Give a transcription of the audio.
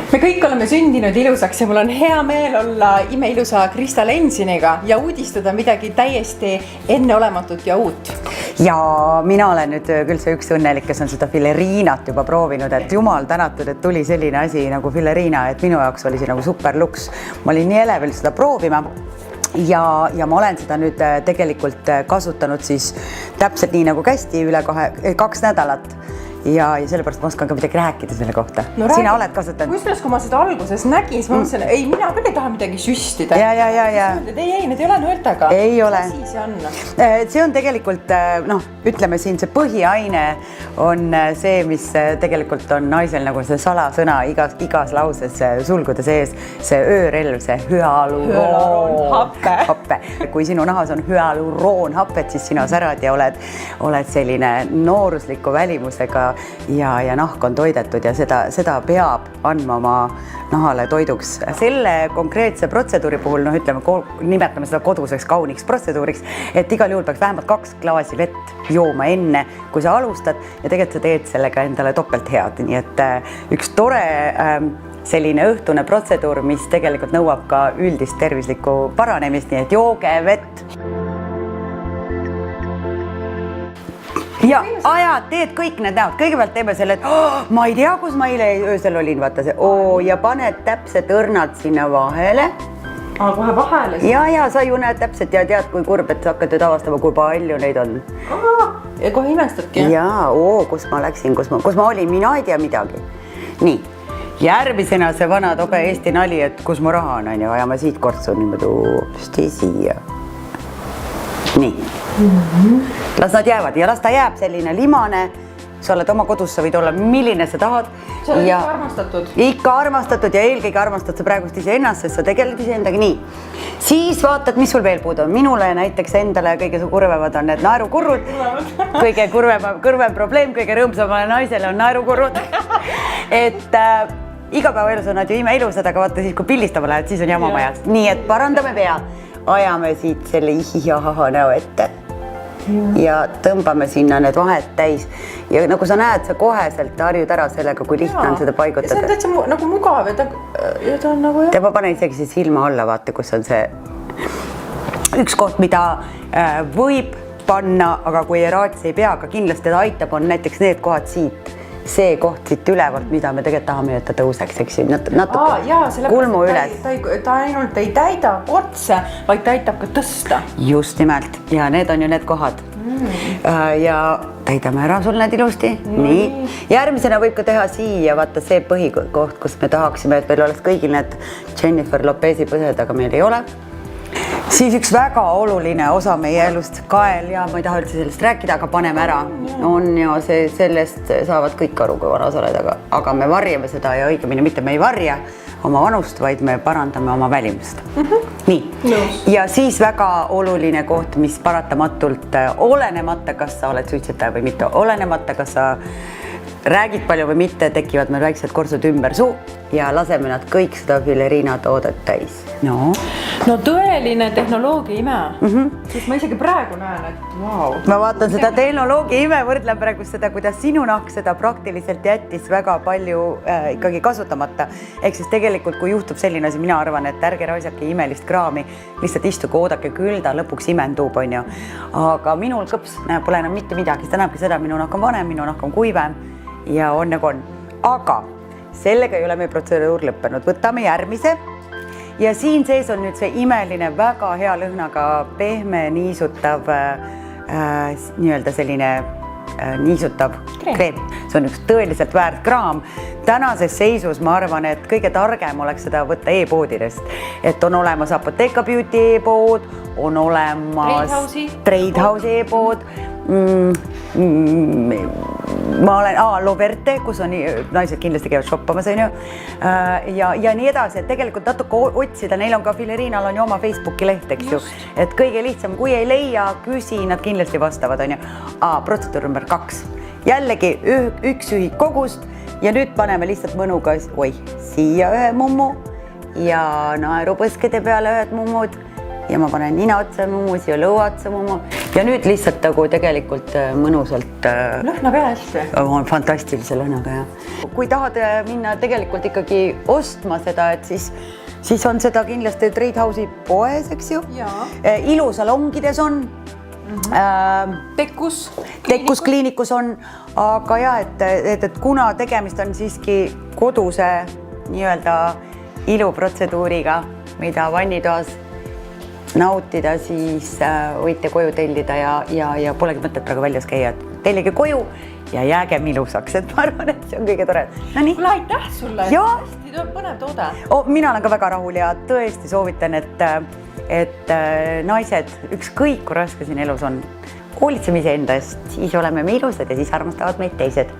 Me kõik oleme sündinud ilusaks ja mul on hea meel olla imeilusa Krista Lensiniga ja uudistada midagi täiesti enneolematut ja uut. Ja mina olen nüüd küll see üks õnnelik, kes on seda fileriinat juba proovinud, et jumal tänatud, et tuli selline asi nagu fileriina, et minu jaoks oli see nagu superluks. Ma olin nii elevil seda proovima. Ja ma olen seda nüüd tegelikult kasutanud siis täpselt nii nagu kästi üle 2 nädalat. Ja sellepärast ma oskan ka midagi rääkida selle kohta. No, sina oled kasutanud? Kusjuures, kui ma seda alguses nägin, siis ma mõtlesin, ei, mina küll ei taha midagi süstida. Ja. Ei, need ei ole nõeltega. Ei ole. Mis see on? See on tegelikult, ütleme siin, see põhiaine on see, mis tegelikult on naisel nagu see salasõna igas lauses sulgude sees, see öörelv, see hyaluroonhappe. Kui sinu nahas on hyaluroonhapped, siis sina särad ja oled selline noorusliku välimusega ja nahk on toidetud ja seda peab andma oma nahale toiduks. Selle konkreetse protseduuri puhul, nimetame seda koduseks kauniks protseduuriks, et igal juhul peaks vähemalt 2 klaasi vett jooma enne, kui sa alustad ja tegelikult sa teed sellega endale topelt head. Nii et üks tore selline õhtune protseduur, mis tegelikult nõuab ka üldist tervislikku paranemist, nii et jooge vett. Ja ajad, teed kõik need näod. Kõigepealt teeme selle, et ma ei tea, kus ma eile öösel olin, vaata see. Ja paned täpselt õrnad sinna vahele. Kohe vahele? Ja sa ju näed täpselt ja tead, kui kurb, et sa hakkad nüüd avastama, kui palju neid on. Ja kohe imestadki? Ja, kus ma läksin, kus ma olin, mina ei tea midagi. Nii, järgmisena see vana tobe Eesti nali, et kus mu raha on, ja ma siit kortsun niimoodi siia. Nii. Las nad jäävad ja las ta jääb selline limane. Sa oled oma kodus, sa võid olla milline sa tahad. Sa oled ikka armastatud. Ikka armastatud ja eelkõige armastad sa praegust ise ennast, sest sa tegeled ise endaga nii. Siis vaatad, mis sul veel puudu on. Minule näiteks endale kõige kurvevad on need naerukurrud. Kõige kurvem probleem, kõige rõõmsamale naisele on naerukurrud. Et igapäevaelus on nad ju imeilusad, aga vaata siis, kui pillistama lähed, siis on jama majas. Nii, et parandame pea. Ajame siit selle ihihaha näo ette ja tõmbame sinna need vahed täis. Ja nagu sa näed, sa koheselt harjud ära sellega, kui lihtne on seda paigutada. See on täitsa nagu mugav ja ta on nagu ja ma panen isegi siis silma alla, vaata, kus on see üks koht, mida võib panna, aga kui eraatsi ei pea, aga kindlasti ta aitab, on näiteks need kohad siit. See koht siit ülevalt, mida me tegelikult tahame, et ta tõuseks, eks siin natuke kulmu üles. Ta ainult ei täida otse, vaid ta aitab ka tõsta. Just nimelt. Ja need on ju need kohad. Ja täidame ära sul need ilusti. Nii. Järgmisena võib ka teha siia, vaata see põhikoht, kus me tahaksime, et meil oleks kõigil need Jennifer Lopezi põsed, aga meil ei ole. Siis üks väga oluline osa meie elust, kael, ja ma ei taha üldse sellest rääkida, aga paneme ära. On ja sellest saavad kõik aru, kui vanas oled, aga me varjame seda ja õigemini mitte me ei varja oma vanust, vaid me parandame oma välimust. Nii. Ja siis väga oluline koht, mis paratamatult olenemata, kas sa oled suitsetaja või mitte, olenemata, kas sa räägid palju või mitte, tekivad meil väiksed korsud ümber suu ja laseme nad kõik seda fileriina toodet täis. No tõeline tehnoloogia ime. Sest ma isegi praegu näen, et vau. Ma vaatan seda tehnoloogia ime, võrdlen praegu seda, kuidas sinu nahk seda praktiliselt jättis väga palju ikkagi kasutamata. Ehk siis tegelikult, kui juhtub selline asi, mina arvan, et ärge raisake imelist kraami, lihtsalt istuge, oodake küll, ta lõpuks imendub, on ju. Aga minul kõps pole enam mitte midagi, seda näebki seda, minu nahk on vanem, minu nahk on kuivem ja on nagu on. Aga sellega ei ole meie protseduur lõppenud. Võtame järgmise. Ja siin sees on nüüd see imeline, väga hea lõhnaga pehme niisutav, nii-öelda selline niisutav kreem. See on üks tõeliselt väärt kraam. Tänases seisus ma arvan, et kõige targem oleks seda võtta e-poodidest. Et on olemas Apotheka Beauty e-pood, on olemas Trade House'i e-pood, ma olen Loverte, kus on naised kindlasti käivad shoppamas, on ju. Ja nii edasi, et tegelikult natuke otsida, neil on ka Fileriinal on ju oma Facebooki leht, eks ju. Et kõige lihtsam, kui ei leia, küsi, nad kindlasti vastavad, on ju. Protseduur number 2. Jällegi üks ühik kogust ja nüüd paneme lihtsalt mõnuga, siia ühe mummu ja naerupõskede peale ühed mummud ja ma panen nina otsa mummu, siia lõua otsa mummu ja nüüd lihtsalt nagu tegelikult mõnusalt lõhnab hea hästi. on fantastilise lõhnaga ja kui tahad minna tegelikult ikkagi ostma seda, et siis on seda kindlasti Trade House'i poes, eks ju. Ilusalongides on. Tekkus kliinikus on, aga ja, et kuna tegemist on siiski koduse nii-öelda iluprotseduuriga, mida vannitoas nautida, siis võite koju tellida ja polegi mõtet praegu väljas käia. Tellige koju ja jäägem ilusaks, et ma arvan, et see on kõige tore. Kuule, aitäh sulle, hästi põnev toode. Mina olen ka väga rahul ja tõesti soovitan, et naised, ükskõik kui raske siin elus on, hoolitseme ise enda eest, siis oleme me ilusad ja siis armastavad meid teised.